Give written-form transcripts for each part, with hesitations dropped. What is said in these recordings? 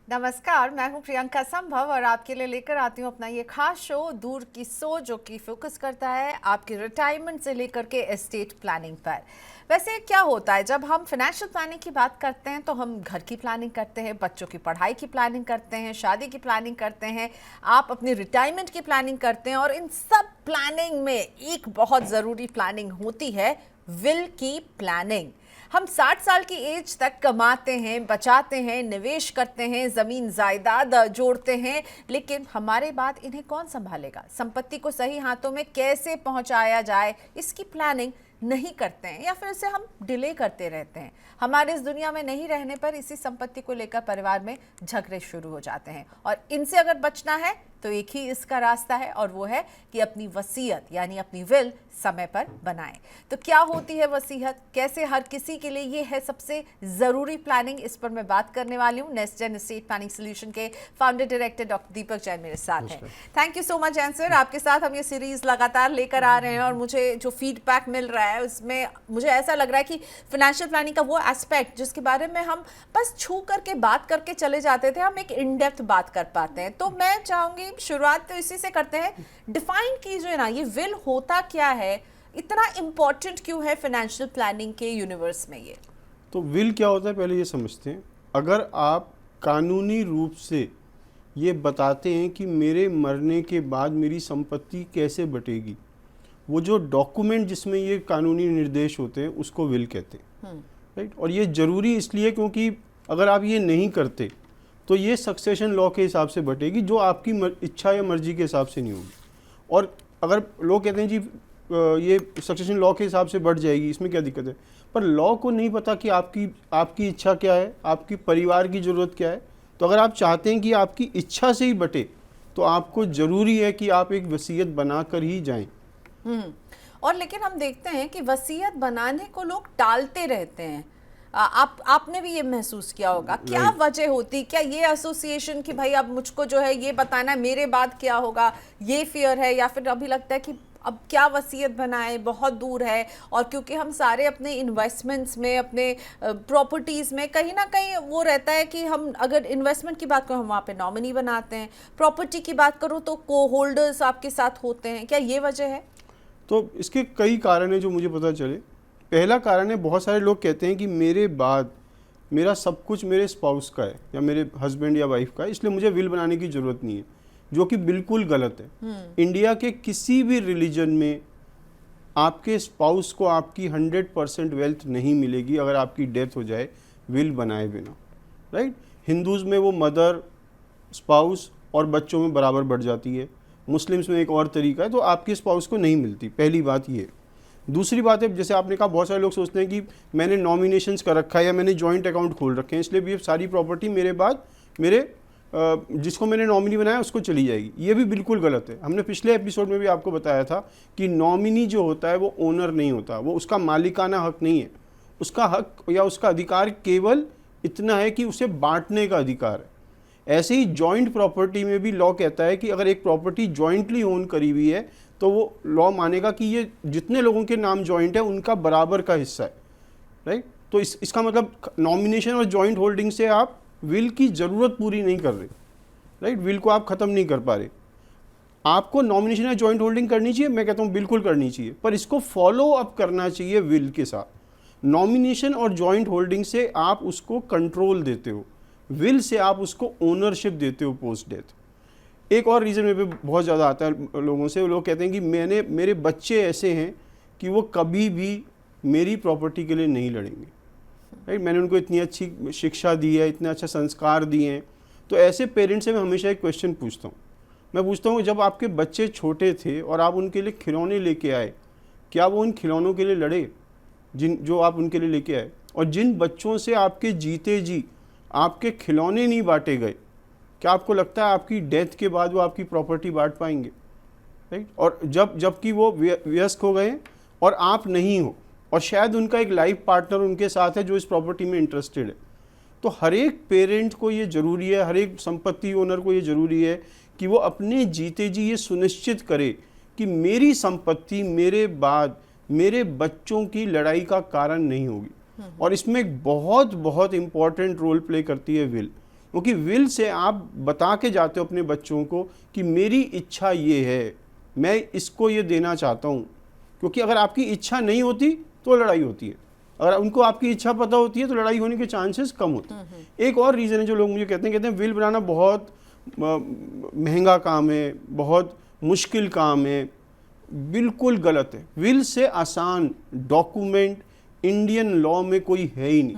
नमस्कार, मैं हूं प्रियंका संभव और आपके लिए लेकर आती हूं अपना ये खास शो दूर की सोच, जो कि फोकस करता है आपके रिटायरमेंट से लेकर के एस्टेट प्लानिंग पर। वैसे क्या होता है, जब हम फाइनेंशियल प्लानिंग की बात करते हैं तो हम घर की प्लानिंग करते हैं, बच्चों की पढ़ाई की प्लानिंग करते हैं, शादी की प्लानिंग करते हैं, आप अपनी रिटायरमेंट की प्लानिंग करते हैं। और इन सब प्लानिंग में एक बहुत ज़रूरी प्लानिंग होती है, विल की प्लानिंग। हम 60 साल की एज तक कमाते हैं, बचाते हैं, निवेश करते हैं, ज़मीन जायदाद जोड़ते हैं, लेकिन हमारे बाद इन्हें कौन संभालेगा? संपत्ति को सही हाथों में कैसे पहुंचाया जाए, इसकी प्लानिंग नहीं करते हैं या फिर इसे हम डिले करते रहते हैं। हमारे इस दुनिया में नहीं रहने पर इसी संपत्ति को लेकर परिवार में झगड़े शुरू हो जाते हैं। और इनसे अगर बचना है तो एक ही इसका रास्ता है, और वो है कि अपनी वसीयत यानी अपनी विल समय पर बनाएं। तो क्या होती है वसीयत, कैसे हर किसी के लिए ये है सबसे ज़रूरी प्लानिंग, इस पर मैं बात करने वाली हूँ। Next gen estate planning solution के founder director doctor Deepak Jain मेरे साथ हैं। Thank you so much Jain sir, आपके साथ हम ये सीरीज लगातार लेकर आ रहे हैं और मुझे जो फीडबैक मिल रहा है उसमें मुझे ऐसा लग रहा है कि फाइनेंशियल प्लानिंग का वो एस्पेक्ट जिसके बारे में हम बस छू करके बात करके चले जाते थे, हम एक इन डेप्थ बात कर पाते हैं। तो मैं चाहूंगी शुरुआत तो इसी से करते हैं। डिफाइन कीजिए ना, ये विल होता क्या है, इतना इंपॉर्टेंट क्यों है फाइनेंशियल प्लानिंग के यूनिवर्स में ये? तो विल क्या होता है पहले ये समझते हैं। अगर आप कानूनी रूप से ये बताते हैं कि मेरे मरने के बाद मेरी संपत्ति कैसे बटेगी, वो जो डॉक्यूमेंट जिसमें ये कानूनी निर्देश होते हैं उसको विल कहते हैं, राइट। और ये ज़रूरी इसलिए क्योंकि अगर आप ये नहीं करते तो ये सक्सेशन लॉ के हिसाब से बटेगी, जो आपकी इच्छा या मर्जी के हिसाब से नहीं होगी। और अगर लोग कहते हैं जी ये सक्सेशन लॉ के हिसाब से बढ़ जाएगी, इसमें क्या दिक्कत है, पर लॉ को नहीं पता कि आपकी इच्छा क्या है, आपकी परिवार की ज़रूरत क्या है। तो अगर आप चाहते हैं कि आपकी इच्छा से ही बटे तो आपको ज़रूरी है कि आप एक वसीयत बना कर ही जाएं। और लेकिन हम देखते हैं कि वसीयत बनाने को लोग टालते रहते हैं। आपने भी ये महसूस किया होगा, क्या वजह होती, क्या ये एसोसिएशन कि भाई अब मुझको जो है ये बताना है मेरे बाद क्या होगा, ये फियर है, या फिर अभी लगता है कि अब क्या वसीयत बनाए, बहुत दूर है। और क्योंकि हम सारे अपने इन्वेस्टमेंट्स में, अपने प्रॉपर्टीज़ में कहीं ना कहीं वो रहता है कि हम अगर इन्वेस्टमेंट की बात करूँ हम वहाँ पे नॉमिनी बनाते हैं, प्रॉपर्टी की बात करूँ तो को होल्डर्स आपके साथ होते हैं, क्या ये वजह है? तो इसके कई कारण हैं जो मुझे पता चले। पहला कारण है, बहुत सारे लोग कहते हैं कि मेरे बाद मेरा सब कुछ मेरे स्पाउस का है या मेरे हस्बैंड या वाइफ का है, इसलिए मुझे विल बनाने की ज़रूरत नहीं है, जो कि बिल्कुल गलत है। इंडिया के किसी भी रिलीजन में आपके स्पाउस को आपकी 100% वेल्थ नहीं मिलेगी अगर आपकी डेथ हो जाए विल बनाए बिना, राइट। हिंदूज़ में वो मदर, स्पाउस और बच्चों में बराबर बढ़ जाती है। मुस्लिम्स में एक और तरीका है, तो आपके स्पाउस को नहीं मिलती। पहली बात ये। दूसरी बात है, जैसे आपने कहा, बहुत सारे लोग सोचते हैं कि मैंने नॉमिनेशंस कर रखा है या मैंने जॉइंट अकाउंट खोल रखे हैं, इसलिए भी सारी प्रॉपर्टी मेरे बाद मेरे जिसको मैंने नॉमिनी बनाया उसको चली जाएगी। ये भी बिल्कुल गलत है। हमने पिछले एपिसोड में भी आपको बताया था कि नॉमिनी जो होता है वो ओनर नहीं होता, वो उसका मालिकाना हक नहीं है। उसका हक या उसका अधिकार केवल इतना है कि उसे बांटने का अधिकार है। ऐसे ही जॉइंट प्रॉपर्टी में भी लॉ कहता है कि अगर एक प्रॉपर्टी जॉइंटली ओन करी हुई है तो वो लॉ मानेगा कि ये जितने लोगों के नाम जॉइंट है उनका बराबर का हिस्सा है, राइट। तो इसका मतलब नॉमिनेशन और जॉइंट होल्डिंग से आप विल की ज़रूरत पूरी नहीं कर रहे, राइट। विल को आप ख़त्म नहीं कर पा रहे। आपको नॉमिनेशन या जॉइंट होल्डिंग करनी चाहिए, मैं कहता हूँ बिल्कुल करनी चाहिए, पर इसको फॉलो अप करना चाहिए विल के साथ। नॉमिनेशन और जॉइंट होल्डिंग से आप उसको कंट्रोल देते हो, विल से आप उसको ओनरशिप देते हो पोस्ट डेथ। एक और रीज़न में भी बहुत ज़्यादा आता है लोगों से, वो लोग कहते हैं कि मेरे बच्चे ऐसे हैं कि वो कभी भी मेरी प्रॉपर्टी के लिए नहीं लड़ेंगे, राइट। मैंने उनको इतनी अच्छी शिक्षा दी है, इतने अच्छा संस्कार दिए हैं। तो ऐसे पेरेंट्स से मैं हमेशा एक क्वेश्चन पूछता हूँ। मैं पूछता हूँ, जब आपके बच्चे छोटे थे और आप उनके लिए खिलौने लेके आए, क्या वो उन खिलौनों के लिए लड़े जो आप उनके लिए लेके आए? और जिन बच्चों से आपके जीते जी आपके खिलौने नहीं बांटे गए, क्या आपको लगता है आपकी डेथ के बाद वो आपकी प्रॉपर्टी बांट पाएंगे, राइट? और जबकि वो व्यस्त हो गए और आप नहीं हो, और शायद उनका एक लाइफ पार्टनर उनके साथ है जो इस प्रॉपर्टी में इंटरेस्टेड है। तो हर एक पेरेंट को ये ज़रूरी है, हर एक संपत्ति ओनर को ये ज़रूरी है कि वो अपने जीते जी ये सुनिश्चित करे कि मेरी संपत्ति मेरे बाद मेरे बच्चों की लड़ाई का कारण नहीं होगी। और इसमें एक बहुत बहुत इम्पॉर्टेंट रोल प्ले करती है विल, क्योंकि विल से आप बता के जाते हो अपने बच्चों को कि मेरी इच्छा ये है, मैं इसको ये देना चाहता हूँ। क्योंकि अगर आपकी इच्छा नहीं होती तो लड़ाई होती है, अगर उनको आपकी इच्छा पता होती है तो लड़ाई होने के चांसेस कम होते हैं। एक और रीज़न है जो लोग मुझे कहते हैं विल बनाना बहुत महंगा काम है, बहुत मुश्किल काम है। बिल्कुल गलत है। विल से आसान डॉक्यूमेंट इंडियन लॉ में कोई है ही नहीं।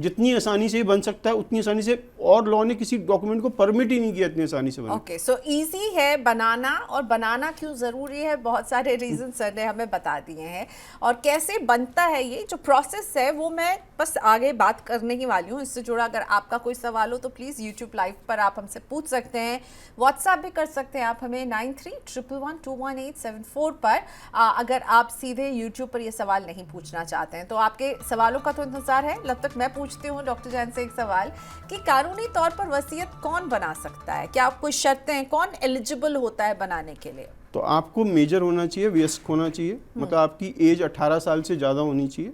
जितनी आसानी से बन सकता है उतनी आसानी से, और लॉ ने किसी डॉक्यूमेंट को परमिट ही नहीं किया इतनी आसानी से बनना। ओके, सो इजी है बनाना, और बनाना क्यों ज़रूरी है, बहुत सारे रीज़न सर ने हमें बता दिए हैं। और कैसे बनता है ये जो प्रोसेस है वो मैं बस आगे बात करने ही वाली हूँ। इससे जुड़ा अगर आपका कोई सवाल हो तो प्लीज़ यूट्यूब लाइव पर आप हमसे पूछ सकते हैं, व्हाट्सएप भी कर सकते हैं आप हमें 9311121874 पर। अगर आप सीधे यूट्यूब पर ये सवाल नहीं पूछना चाहते हैं तो आपके सवालों का तो इंतज़ार है। जब तक मैं पूछती हूँ डॉक्टर जैन से एक सवाल कि कानूनी तौर पर वसीयत कौन बना सकता है, क्या कोई शर्तें हैं, कौन एलिजिबल होता है बनाने के लिए? तो आपको मेजर होना चाहिए, वयस्क होना चाहिए, मतलब आपकी एज 18 साल से ज़्यादा होनी चाहिए,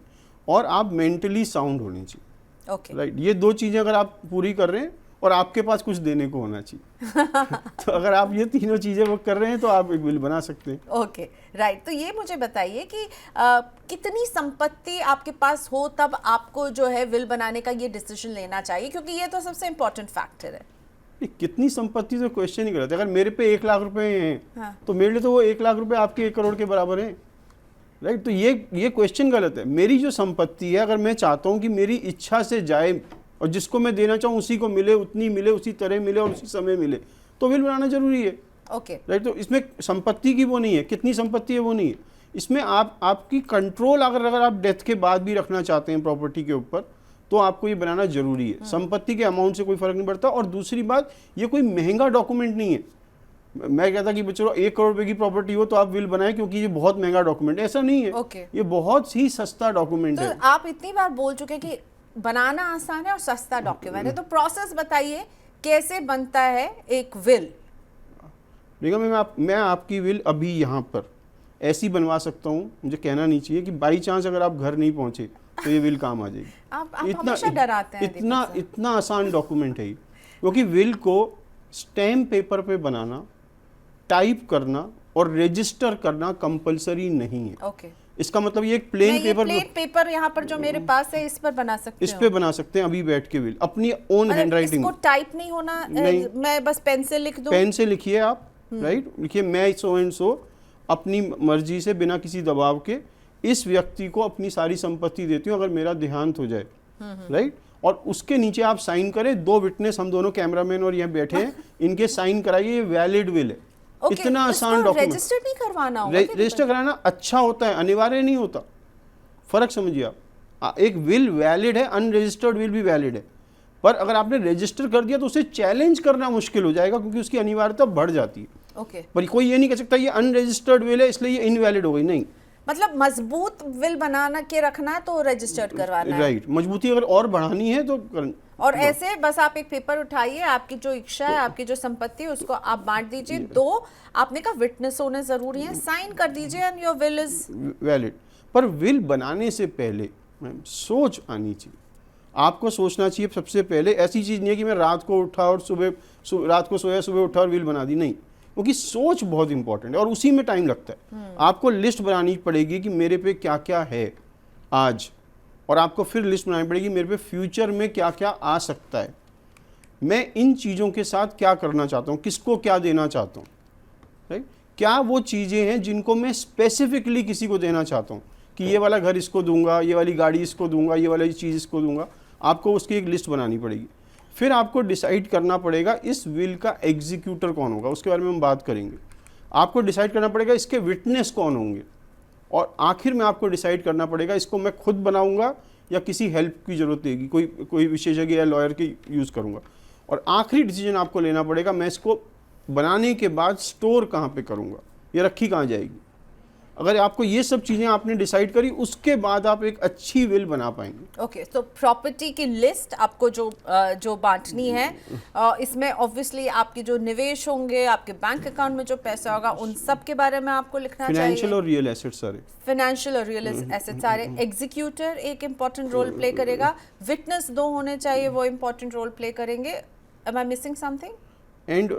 और आप मेंटली साउंड होनी चाहिए। ओके, राइट, ये दो चीज़ें अगर आप पूरी कर रहे हैं और आपके पास कुछ देने को होना चाहिए तो अगर आप ये तीनों चीज़ें वो कर रहे हैं तो आप एक विल बना सकते हैं। Okay, right. तो ये मुझे बताइए कि कितनी संपत्ति आपके पास हो तब आपको जो है विल बनाने का ये डिसीजन लेना चाहिए, क्योंकि ये तो सबसे इम्पोर्टेंट फैक्टर है। कितनी संपत्ति तो क्वेश्चन ही करते। अगर मेरे पे 1 लाख रुपए हैं हाँ। तो मेरे लिए तो वो 1 लाख रुपए आपके 1 करोड़ के बराबर हैं। राइट, तो ये क्वेश्चन गलत है। मेरी जो संपत्ति है, अगर मैं चाहता हूँ कि मेरी इच्छा से जाए और जिसको मैं देना चाहूँ उसी को मिले, उतनी मिले, उसी तरह मिले और उसी समय मिले, तो विल बनाना जरूरी है। ओके, राइट, तो इसमें संपत्ति की वो नहीं है, कितनी संपत्ति है वो नहीं है। इसमें आपकी कंट्रोल अगर आप डेथ के बाद भी रखना चाहते हैं प्रॉपर्टी के ऊपर तो आपको ये बनाना जरूरी है। संपत्ति के अमाउंट से कोई फर्क नहीं पड़ता। और दूसरी बात, ये कोई महंगा डॉक्यूमेंट नहीं है। मैं कहता कि चलो 1 करोड़ रुपए की प्रॉपर्टी हो तो आप विल बनाएं क्योंकि ये बहुत महंगा डॉक्यूमेंट है, ऐसा नहीं है। ओके। ये बहुत ही सस्ता डॉक्यूमेंट तो है। आप इतनी बार बोल चुके कि बनाना आसान है और सस्ता डॉक्यूमेंट है, तो प्रोसेस बताइए कैसे बनता है एक विल? बेगम, मैं आपकी विल अभी यहाँ पर ऐसी बनवा सकता हूँ, मुझे कहना नहीं चाहिए कि बाई चांस अगर आप घर नहीं पहुंचे तो ये विल काम आ जाएगी। आप हमेशा डराते हैं। इतना आसान डॉक्यूमेंट है ये, क्योंकि विल को स्टैम्प पेपर पे बनाना, टाइप करना और रजिस्टर करना कंपलसरी नहीं है। ओके, इसका मतलब ये एक प्लेन पेपर यहाँ पर जो मेरे पास है इस पर बना सकते इस पे बना सकते हैं अभी बैठ के विल, अपनी ओन हैंडराइटिंग। इसको टाइप नहीं होना, मैं बस पेन से लिख दूं? पेन से लिखिए आप। राइट, लिखिए मैं सो एंड सो अपनी मर्जी से बिना किसी दबाव के इस व्यक्ति को अपनी सारी संपत्ति देती हूँ अगर मेरा देहांत हो जाए। राइट, और उसके नीचे आप साइन करें, 2 विटनेस, हम दोनों कैमरामैन और यहाँ बैठे हैं, इनके साइन कराइए, ये वैलिड विल है। इतना आसान डॉक्यूमेंट। रजिस्टर नहीं करवाना होगा? रजिस्टर कराना अच्छा होता है, अनिवार्य नहीं होता। फर्क समझिए आप। एक विल वैलिड है, अनरजिस्टर्ड विल भी वैलिड है, पर अगर आपने रजिस्टर कर दिया तो उसे चैलेंज करना मुश्किल हो जाएगा क्योंकि उसकी अनिवार्यता बढ़ जाती है। ओके, पर कोई ये नहीं कह सकता ये अनरजिस्टर्ड विल है इसलिए ये इनवैलिड हो गई, नहीं। मतलब मजबूत विल बनाना के रखना है तो रजिस्टर्ड करवाना है। राइट, मजबूती अगर और बढ़ानी है तो और ऐसे बस आप एक पेपर उठाइए, आपकी जो इच्छा है, आपकी जो संपत्ति है उसको आप बांट दीजिए। 2 आपने कहा विटनेस होने जरूरी है, साइन कर दीजिए and your will is valid. पर विल बनाने से पहले सोच आनी चाहिए। आपको सोचना चाहिए सबसे पहले। ऐसी चीज़ नहीं है कि मैं रात को उठा और रात को सोया, सुबह उठा और विल बना दी, नहीं। क्योंकि सोच बहुत इंपॉर्टेंट है और उसी में टाइम लगता है। आपको लिस्ट बनानी पड़ेगी कि मेरे पे क्या क्या है आज, और आपको फिर लिस्ट बनानी पड़ेगी मेरे पे फ्यूचर में क्या क्या आ सकता है, मैं इन चीज़ों के साथ क्या करना चाहता हूँ, किसको क्या देना चाहता हूँ। राइट, क्या वो चीज़ें हैं जिनको मैं स्पेसिफिकली किसी को देना चाहता हूँ कि ये वाला घर इसको दूंगा, ये वाली गाड़ी इसको दूंगा, ये वाली चीज़ इसको दूंगा। आपको उसकी एक लिस्ट बनानी पड़ेगी। फिर आपको डिसाइड करना पड़ेगा इस विल का एग्जीक्यूटर कौन होगा, उसके बारे में हम बात करेंगे। आपको डिसाइड करना पड़ेगा इसके विटनेस कौन होंगे, और आखिर में आपको डिसाइड करना पड़ेगा इसको मैं खुद बनाऊंगा या किसी हेल्प की ज़रूरत देगी, कोई विशेषज्ञ या लॉयर की यूज़ करूंगा। और आखिरी डिसीजन आपको लेना पड़ेगा मैं इसको बनाने के बाद स्टोर कहाँ पे करूंगा, ये रखी कहाँ जाएगी। अगर आपको ये सब चीज़ें आपने डिसाइड करी, उसके बाद आप एक अच्छी विल बना पाएंगे। ओके, तो प्रॉपर्टी की लिस्ट आपको जो बांटनी है, इसमें ऑब्वियसली आपके जो निवेश होंगे, आपके बैंक अकाउंट में जो पैसा होगा, उन सब के बारे में आपको लिखना चाहिए। फाइनेंशियल और रियल एसेट्स सारे, फाइनेंशियल और रियल एसेट सारे। एग्जीक्यूटर एक इंपॉर्टेंट रोल प्ले करेगा, विटनेस 2 होने चाहिए, वो इंपॉर्टेंट रोल प्ले करेंगे, Am I missing something? And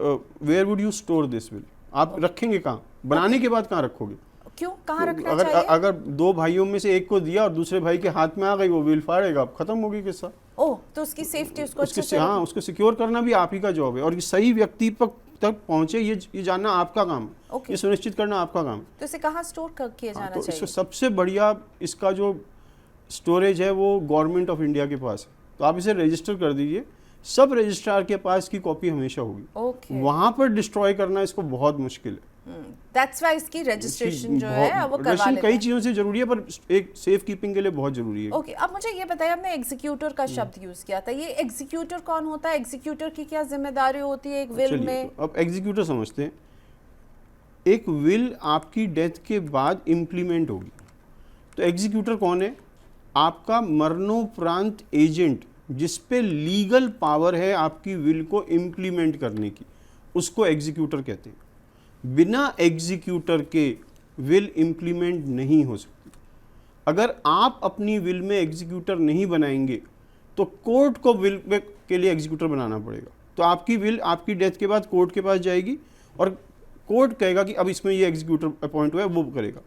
where would you store this will? आप रखेंगे कहाँ? बनाने के बाद कहाँ रखोगे? क्यों, कहाँ रखना अगर चाहिए? अगर दो भाइयों में से एक को दिया और दूसरे भाई के हाथ में आ गई, वो विल फाड़ेगा, खत्म हो गई किस्सा। ओह, तो उसकी सेफ्टी उसको अच्छे से हाँ, उसको सिक्योर करना भी आप ही का जॉब है, और ये सही व्यक्ति तक पहुंचे ये जानना आपका काम है। Okay. ये सुनिश्चित करना आपका काम है। तो इसे कहाँ स्टोर किया जाना तो चाहिए? इसको सबसे बढ़िया इसका जो स्टोरेज है वो गवर्नमेंट ऑफ इंडिया के पास है, तो आप इसे रजिस्टर कर दीजिए। सब रजिस्ट्रार के पास की कॉपी हमेशा होगी। ओके, वहां पर डिस्ट्रॉय करना इसको बहुत मुश्किल है। दैट्स व्हाई इसकी रजिस्ट्रेशन जो है वो करवा रजिस्ट्रेशन लेते कई हैं। चीज़ों से जरूरी है, पर एक सेफ कीपिंग के लिए बहुत जरूरी है। ओके, अब मुझे ये बताइए, आपने एग्जीक्यूटर का शब्द यूज किया था, ये एग्जीक्यूटर कौन होता है? एग्जीक्यूटर की क्या जिम्मेदारी होती है एक विल चलिए, में? तो अब एग्जीक्यूटर समझते हैं। एक विल आपकी डेथ के बाद इम्प्लीमेंट होगी, तो एग्जीक्यूटर कौन है? आपका मरणोपरांत एजेंट, जिस पे लीगल पावर है आपकी विल को इम्प्लीमेंट करने की, उसको एग्जीक्यूटर कहते हैं। बिना एग्जीक्यूटर के विल इम्प्लीमेंट नहीं हो सकती। अगर आप अपनी विल में एग्जीक्यूटर नहीं बनाएंगे तो कोर्ट को विल के लिए एग्जीक्यूटर बनाना पड़ेगा। तो आपकी विल आपकी डेथ के बाद कोर्ट के पास जाएगी और कोर्ट कहेगा कि अब इसमें ये एग्जीक्यूटर अपॉइंट हुआ है, वो करेगा।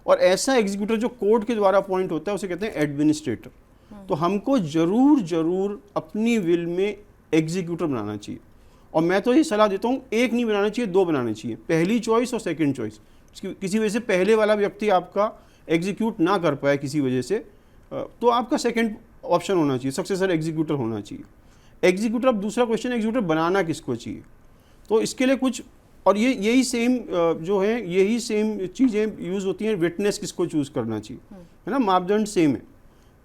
और ऐसा एग्जीक्यूटर जो कोर्ट के द्वारा अपॉइंट होता है उसे कहते हैं एडमिनिस्ट्रेटर। तो हमको जरूर अपनी विल में एग्जीक्यूटर बनाना चाहिए, और मैं तो ये सलाह देता हूँ, एक नहीं बनाना चाहिए, दो बनाने चाहिए, पहली चॉइस और सेकंड चॉइस। किसी वजह से पहले वाला व्यक्ति आपका एग्जीक्यूट ना कर पाए किसी वजह से, तो आपका सेकंड ऑप्शन होना चाहिए, सक्सेसर एग्जीक्यूटर होना चाहिए। एग्जीक्यूटर, अब दूसरा क्वेश्चन, एग्जीक्यूटर बनाना किसको चाहिए? तो इसके लिए कुछ, और यही सेम जो है, यही सेम चीज़ें यूज़ होती हैं। विटनेस किसको चूज़ करना चाहिए, है ना, मापदंड सेम है।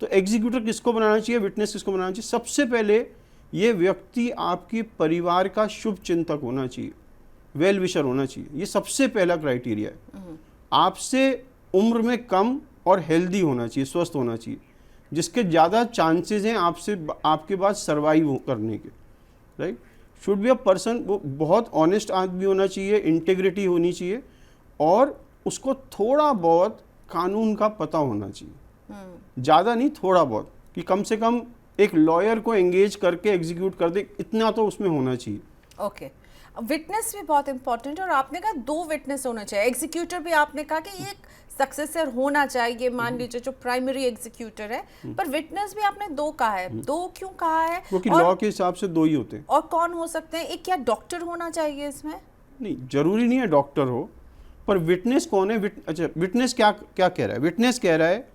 तो एग्जीक्यूटर किसको बनाना चाहिए, विटनेस किसको बनाना चाहिए? सबसे पहले ये व्यक्ति आपके परिवार का शुभ चिंतक होना चाहिए, वेल विशर होना चाहिए। ये सबसे पहला क्राइटेरिया है। आपसे उम्र में कम और हेल्दी होना चाहिए, स्वस्थ होना चाहिए, जिसके ज़्यादा चांसेस हैं आपके बाद सर्वाइव करने के, right. Should be a person, वो बहुत ऑनेस्ट आदमी होना चाहिए, इंटेग्रिटी होनी चाहिए, और उसको थोड़ा बहुत कानून का पता होना चाहिए, ज़्यादा नहीं, थोड़ा बहुत, कि कम से कम एक लॉयर को एंगेज करके एग्जीक्यूट कर दे, इतना तो उसमें होना चाहिए। ओके, विटनेस भी बहुत इंपॉर्टेंट है, और आपने कहा 2 विटनेस होना चाहिए। एग्जीक्यूटर भी आपने कहा कि एक सक्सेसर होना चाहिए, मान लीजिए जो प्राइमरी एग्जीक्यूटर है, पर विटनेस भी आपने 2 कहा है। 2 क्यों कहा है? क्योंकि लॉ के हिसाब से 2 ही होते हैं। और कौन हो सकते हैं? एक क्या डॉक्टर होना चाहिए इसमें? नहीं, जरूरी नहीं है डॉक्टर हो, पर विटनेस कौन है? अच्छा, विटनेस क्या क्या कह रहा है? विटनेस कह रहा है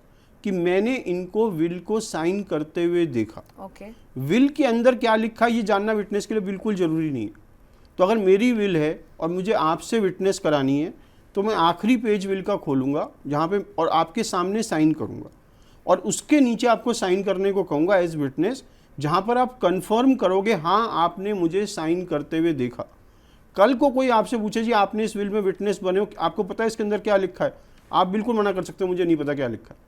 कि मैंने इनको विल को साइन करते हुए देखा। ओके, विल के अंदर क्या लिखा ये जानना विटनेस के लिए बिल्कुल ज़रूरी नहीं है। तो अगर मेरी विल है और मुझे आपसे विटनेस करानी है, तो मैं आखिरी पेज विल का खोलूँगा जहाँ पे, और आपके सामने साइन करूँगा, और उसके नीचे आपको साइन करने को कहूँगा एज विटनेस, जहाँ पर आप कंफर्म करोगे हाँ आपने मुझे साइन करते हुए देखा। कल को कोई आपसे पूछे जी आपने इस विल में विटनेस बने हो, आपको पता है इसके अंदर क्या लिखा है, आप बिल्कुल मना कर सकते हो मुझे नहीं पता क्या लिखा है,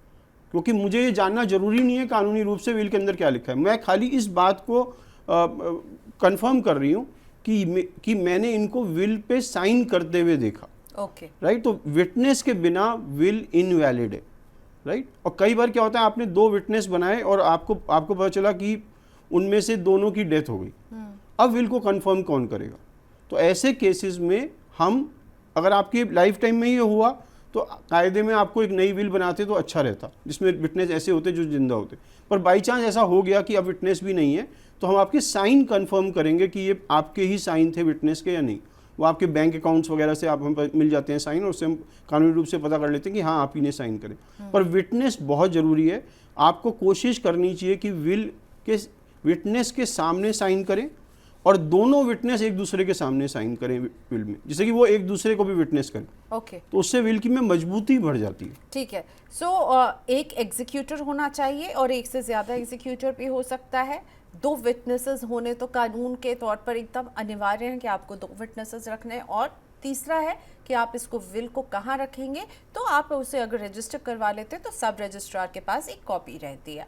क्योंकि मुझे ये जानना जरूरी नहीं है कानूनी रूप से विल के अंदर क्या लिखा है। मैं खाली इस बात को कंफर्म कर रही हूँ कि मैंने इनको विल पे साइन करते हुए देखा। Okay, right. तो विटनेस के बिना विल इनवैलिड है, राइट। और कई बार क्या होता है, आपने 2 विटनेस बनाए और आपको पता चला कि उनमें से दोनों की डेथ हो गई, अब विल को कंफर्म कौन करेगा? तो ऐसे केसेस में हम, अगर आपकी लाइफ टाइम में ये हुआ तो कायदे में आपको एक नई विल बनाते तो अच्छा रहता, जिसमें विटनेस ऐसे होते जो जिंदा होते। पर बाई चांस ऐसा हो गया कि अब विटनेस भी नहीं है, तो हम आपके साइन कंफर्म करेंगे कि ये आपके ही साइन थे विटनेस के या नहीं। वो आपके बैंक अकाउंट्स वगैरह से आप हम मिल जाते हैं साइन, और उससे हम कानूनी रूप से पता कर लेते हैं कि हाँ आप ही ने साइन करें। पर विटनेस बहुत ज़रूरी है। आपको कोशिश करनी चाहिए कि विल के विटनेस के सामने साइन करें, और दोनों विटनेस एक दूसरे के सामने साइन करें विल में, जिससे कि वो एक दूसरे को भी विटनेस करें। ओके, तो उससे विल की में मजबूती बढ़ जाती है। ठीक है। सो एक एग्जीक्यूटर होना चाहिए, और एक से ज़्यादा एग्जीक्यूटर भी हो सकता है। 2 विटनेसेस होने तो कानून के तौर पर एकदम अनिवार्य है कि आपको 2 विटनेसेस रखने हैं। और तीसरा है कि आप इसको विल को कहाँ रखेंगे, तो आप उसे अगर रजिस्टर करवा लेते हैं तो सब रजिस्ट्रार के पास एक कॉपी रहती है।